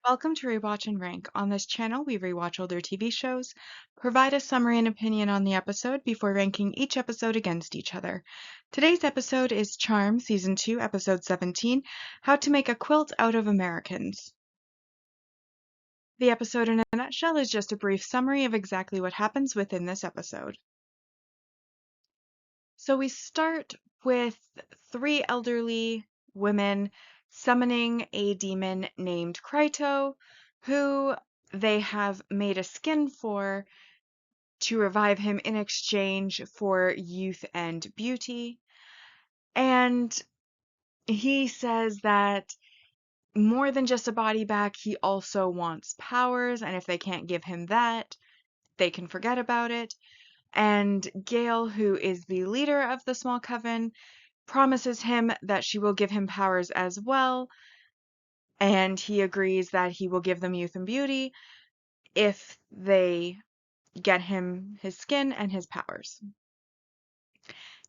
Welcome to Rewatch-and-Rank. On this channel, we rewatch older TV shows, provide a summary and opinion on the episode before ranking each episode against each other. Today's episode is Charmed Season 2, Episode 17, How to Make a Quilt Out of Americans. The episode in a nutshell is just a brief summary of exactly what happens within this episode. So we start with three elderly women summoning a demon named Kryto, who they have made a skin for to revive him in exchange for youth and beauty. And he says that more than just a body back, he also wants powers, and if they can't give him that, they can forget about it. And Gale, who is the leader of the small coven, promises him that she will give him powers as well, and he agrees that he will give them youth and beauty if they get him his skin and his powers.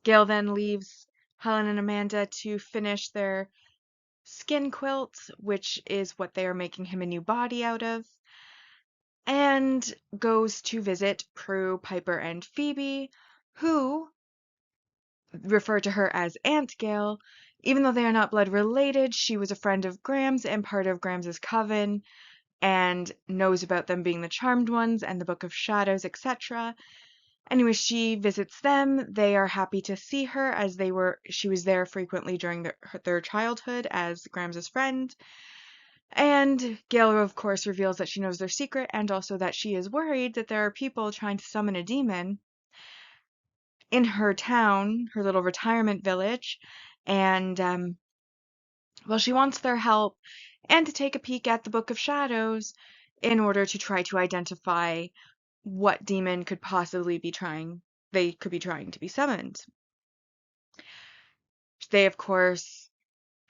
Gale then leaves Helen and Amanda to finish their skin quilt, which is what they are making him a new body out of, and goes to visit Prue, Piper, and Phoebe, who refer to her as Aunt Gale. Even though they are not blood related, she was a friend of Graham's and part of Graham's coven and knows about them being the Charmed Ones and the Book of Shadows, etc. Anyway, she visits them. They are happy to see her as she was there frequently during their childhood as Graham's friend. And Gale, of course, reveals that she knows their secret and also that she is worried that there are people trying to summon a demon in her town, her little retirement village, and well, she wants their help and to take a peek at the Book of Shadows in order to try to identify what demon could possibly be trying to be summoned. They, of course,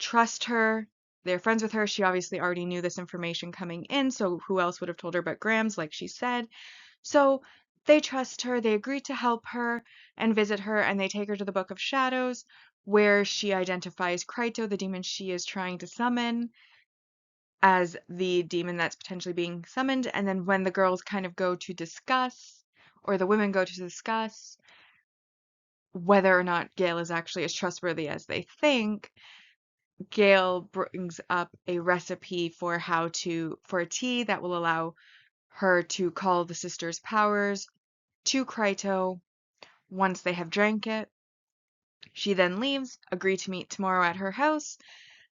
trust her. They're friends with her. She obviously already knew this information coming in, so who else would have told her but Grams, like she said. So they trust her, they agree to help her and visit her, and they take her to the Book of Shadows, where she identifies Kryto, the demon she is trying to summon, as the demon that's potentially being summoned. And then when the girls kind of go to discuss, or the women go to discuss, whether or not Gale is actually as trustworthy as they think, Gale brings up a recipe for a tea that will allow her to call the sisters' powers to Kryto once they have drank it. She then leaves, agree to meet tomorrow at her house.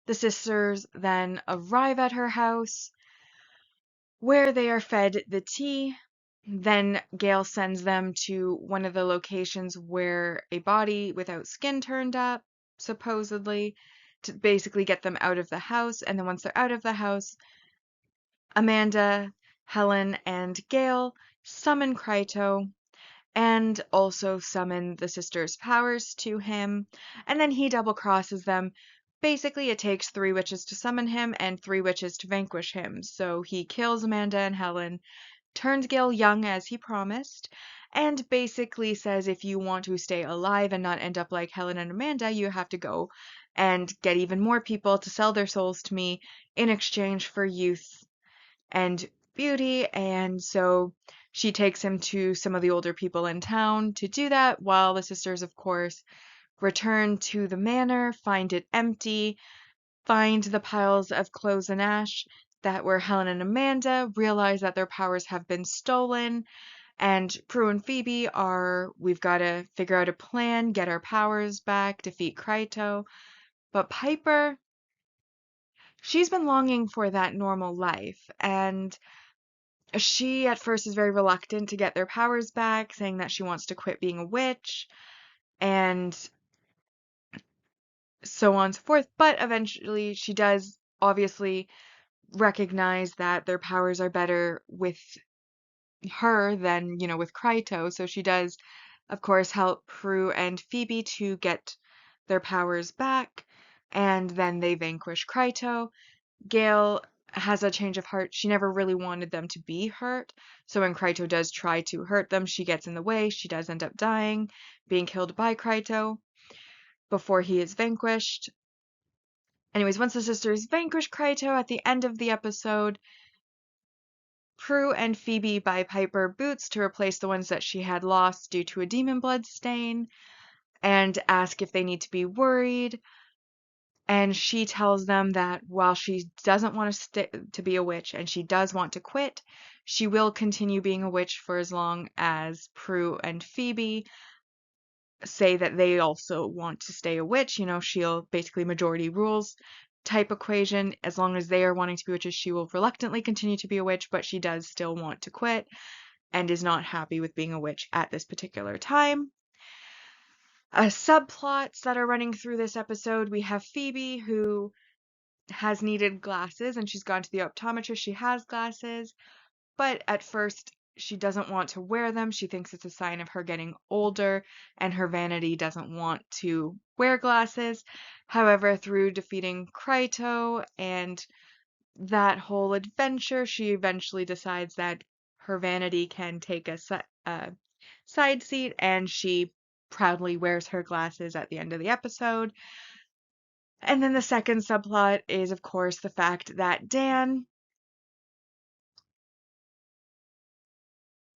The sisters then arrive at her house, where they are fed the tea. Then Gale sends them to one of the locations where a body without skin turned up, supposedly, to basically get them out of the house. And then once they're out of the house, Amanda, Helen, and Gale summon Kryto and also summon the sisters' powers to him. And then he double crosses them. Basically, it takes 3 witches to summon him and 3 witches to vanquish him. So he kills Amanda and Helen, turns Gale young as he promised, and basically says if you want to stay alive and not end up like Helen and Amanda, you have to go and get even more people to sell their souls to me in exchange for youth and beauty. And so she takes him to some of the older people in town to do that, while the sisters, of course, return to the manor, find it empty, find the piles of clothes and ash that were Helen and Amanda, realize that their powers have been stolen, and Prue and Phoebe we've got to figure out a plan, get our powers back, defeat Kryto. But Piper, she's been longing for that normal life, and she at first is very reluctant to get their powers back, saying that she wants to quit being a witch, and so on and so forth. But eventually she does obviously recognize that their powers are better with her than, with Kryto. So she does, of course, help Prue and Phoebe to get their powers back, and then they vanquish Kryto. Gale has a change of heart. She never really wanted them to be hurt. So when Kryto does try to hurt them, she gets in the way. She does end up dying, being killed by Kryto before he is vanquished. Anyways, once the sisters vanquish Kryto at the end of the episode, Prue and Phoebe buy Piper boots to replace the ones that she had lost due to a demon blood stain and ask if they need to be worried. And she tells them that while she doesn't want to be a witch and she does want to quit, she will continue being a witch for as long as Prue and Phoebe say that they also want to stay a witch. She'll basically majority rules type equation. As long as they are wanting to be witches, she will reluctantly continue to be a witch, but she does still want to quit and is not happy with being a witch at this particular time. Subplots that are running through this episode, we have Phoebe, who has needed glasses and she's gone to the optometrist. She has glasses, but at first she doesn't want to wear them. She thinks it's a sign of her getting older and her vanity doesn't want to wear glasses. However, through defeating Kryto and that whole adventure, she eventually decides that her vanity can take a side seat and she proudly wears her glasses at the end of the episode. And then the second subplot is, of course, the fact that Dan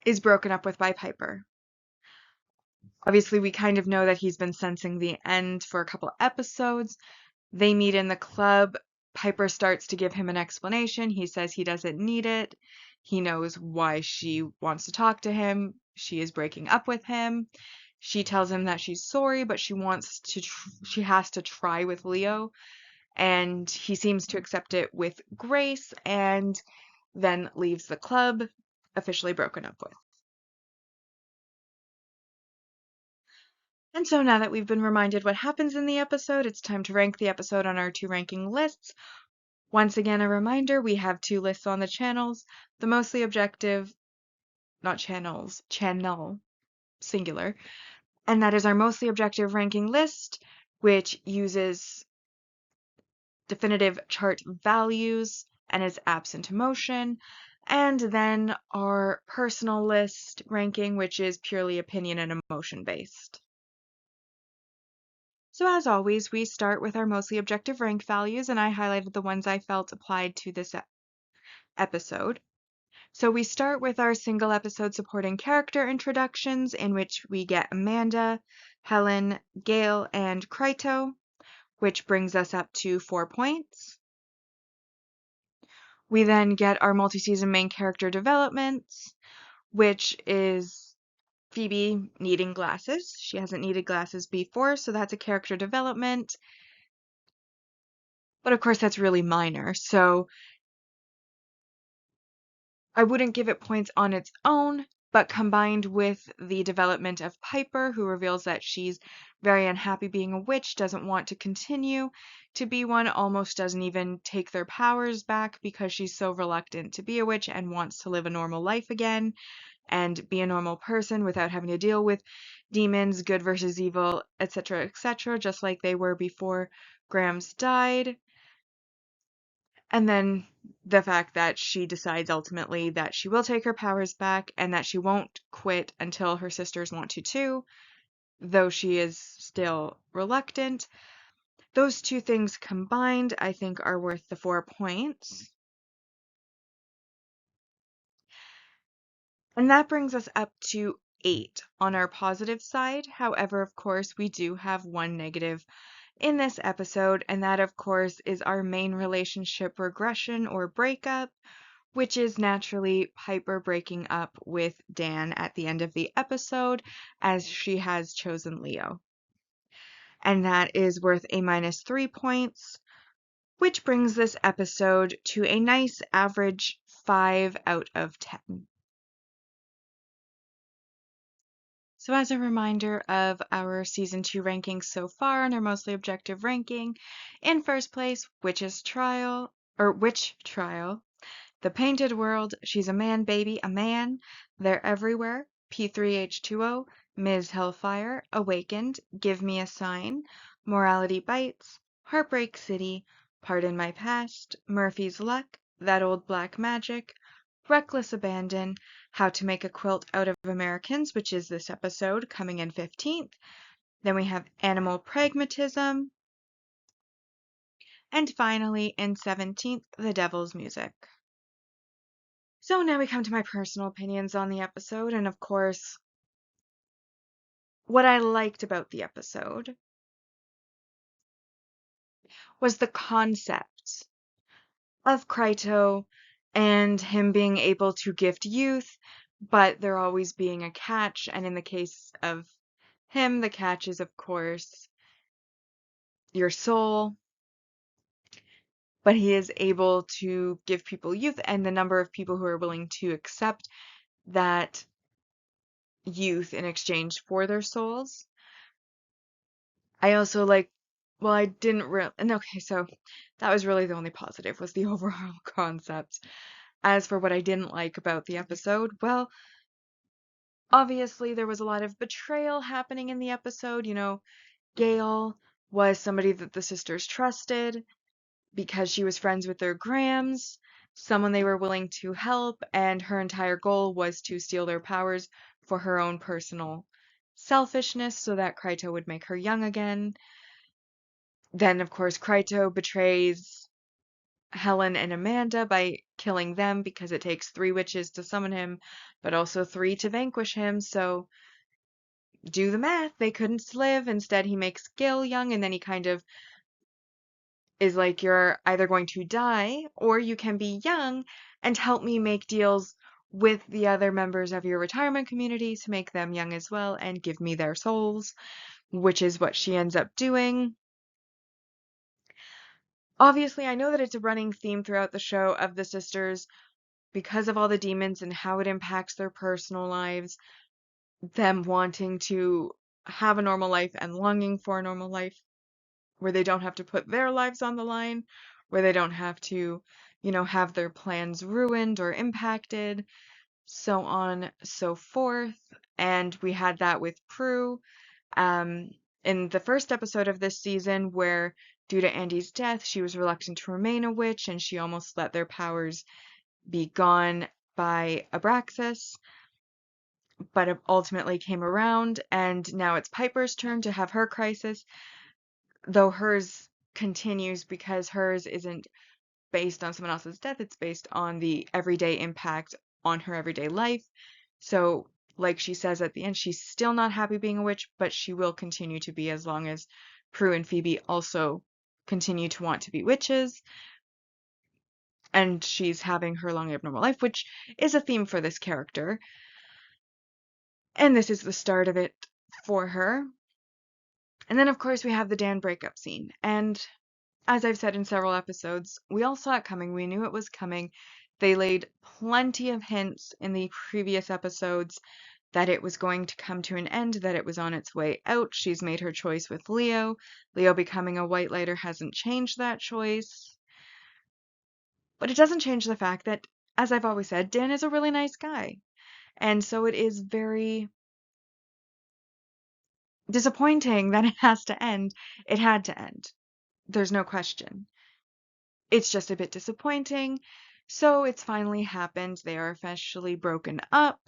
is broken up with by Piper. Obviously, we kind of know that he's been sensing the end for a couple episodes. They meet in the club. Piper starts to give him an explanation. He says he doesn't need it. He knows why she wants to talk to him. She is breaking up with him. She tells him that she's sorry, but she has to try with Leo. And he seems to accept it with grace and then leaves the club, officially broken up with. And so now that we've been reminded what happens in the episode, it's time to rank the episode on our 2 ranking lists. Once again, a reminder, we have 2 lists on the channels. The mostly objective, not channels, channel, singular. And that is our mostly objective ranking list, which uses definitive chart values and is absent emotion. And then our personal list ranking, which is purely opinion and emotion based. So as always, we start with our mostly objective rank values, and I highlighted the ones I felt applied to this episode. So we start with our single episode supporting character introductions, in which we get Amanda, Helen, Gale, and Kryto, which brings us up to 4 points. We then get our multi-season main character developments, which is Phoebe needing glasses. She hasn't needed glasses before, so that's a character development. But of course, that's really minor, so I wouldn't give it points on its own, but combined with the development of Piper, who reveals that she's very unhappy being a witch, doesn't want to continue to be one, almost doesn't even take their powers back because she's so reluctant to be a witch and wants to live a normal life again and be a normal person without having to deal with demons, good versus evil, etc., just like they were before Grams died. And then the fact that she decides ultimately that she will take her powers back and that she won't quit until her sisters want to too, though she is still reluctant. Those 2 things combined, I think, are worth the 4 points. And that brings us up to 8 on our positive side. However, of course, we do have 1 negative in this episode, and that, of course, is our main relationship regression or breakup, which is naturally Piper breaking up with Dan at the end of the episode, as she has chosen Leo. And that is worth a -3 points, which brings this episode to a nice average 5 out of 10. So as a reminder of our season 2 rankings so far and our mostly objective ranking, in first place, Witch Trial, The Painted World, She's a Man Baby, a Man, They're Everywhere, P3H2O, Ms. Hellfire, Awakened, Give Me a Sign, Morality Bites, Heartbreak City, Pardon My Past, Murphy's Luck, That Old Black Magic, Reckless Abandon, How to Make a Quilt Out of Americans, which is this episode, coming in 15th. Then we have Animal Pragmatism, And finally, in 17th, The Devil's Music. So now we come to my personal opinions on the episode, and of course, what I liked about the episode was the concept of Kryto and him being able to gift youth, but there always being a catch, and in the case of him, the catch is, of course, your soul, but he is able to give people youth, and the number of people who are willing to accept that youth in exchange for their souls. I also like, well, I didn't really, and okay, so that was really the only positive, was the overall concept. As for what I didn't like about the episode, well, obviously there was a lot of betrayal happening in the episode. Gail was somebody that the sisters trusted because she was friends with their Grams, someone they were willing to help, and her entire goal was to steal their powers for her own personal selfishness so that Kryto would make her young again. Then, of course, Kryto betrays Helen and Amanda by killing them because it takes 3 witches to summon him, but also 3 to vanquish him, so do the math. They couldn't live. Instead, he makes Gil young, and then he kind of is like, you're either going to die or you can be young and help me make deals with the other members of your retirement community to make them young as well and give me their souls, which is what she ends up doing. Obviously, I know that it's a running theme throughout the show of the sisters because of all the demons and how it impacts their personal lives, them wanting to have a normal life and longing for a normal life where they don't have to put their lives on the line, where they don't have to, have their plans ruined or impacted, so on, so forth. And we had that with Prue um, in the first episode of this season, where due to Andy's death, she was reluctant to remain a witch and she almost let their powers be gone by Abraxas, but it ultimately came around, and now it's Piper's turn to have her crisis, though hers continues because hers isn't based on someone else's death, it's based on the everyday impact on her everyday life. So, like she says at the end, she's still not happy being a witch, but she will continue to be as long as Prue and Phoebe also continue to want to be witches. And she's having her long abnormal life, which is a theme for this character. And this is the start of it for her. And then, of course, we have the Dan breakup scene. And as I've said in several episodes, we all saw it coming. We knew it was coming. They laid plenty of hints in the previous episodes that it was going to come to an end, that it was on its way out. She's made her choice with Leo. Leo becoming a White Lighter hasn't changed that choice. But it doesn't change the fact that, as I've always said, Dan is a really nice guy. And so it is very disappointing that it has to end. It had to end. There's no question. It's just a bit disappointing. So it's finally happened. They are officially broken up.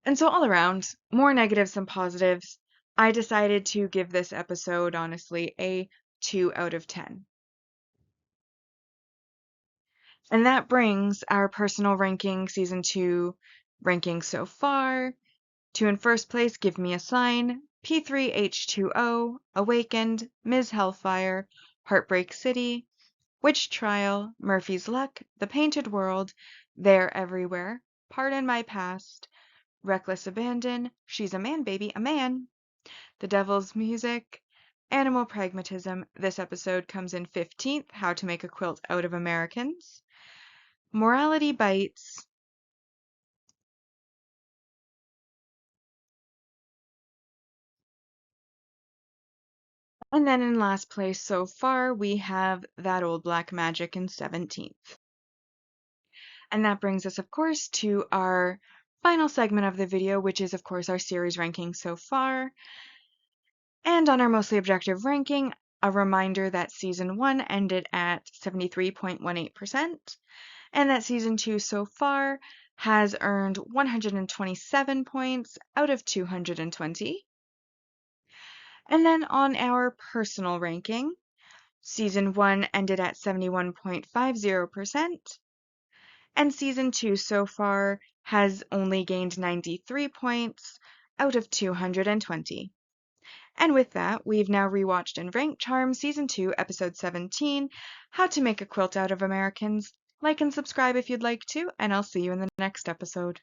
And so all around, more negatives than positives. I decided to give this episode, honestly, a 2 out of 10. And that brings our personal ranking, season 2 ranking so far to, in first place, Give Me a Sign, P3H2O, Awakened, Ms. Hellfire, Heartbreak City, Witch Trial, Murphy's Luck, The Painted World, They're Everywhere, Pardon My Past, Reckless Abandon, She's a Man Baby, a Man, The Devil's Music, Animal Pragmatism. This episode comes in 15th, How to Make a Quilt Out of Americans, Morality Bites, and then in last place so far we have That Old Black Magic in 17th. And that brings us, of course, to our final segment of the video, which is, of course, our series ranking so far. And on our mostly objective ranking, a reminder that season 1 ended at 73.18%, and that season 2 so far has earned 127 points out of 220. And then on our personal ranking, Season 1 ended at 71.50%, and Season 2 so far has only gained 93 points out of 220. And with that, we've now rewatched and ranked Charmed Season 2, Episode 17, How to Make a Quilt Out of Americans. Like and subscribe if you'd like to, and I'll see you in the next episode.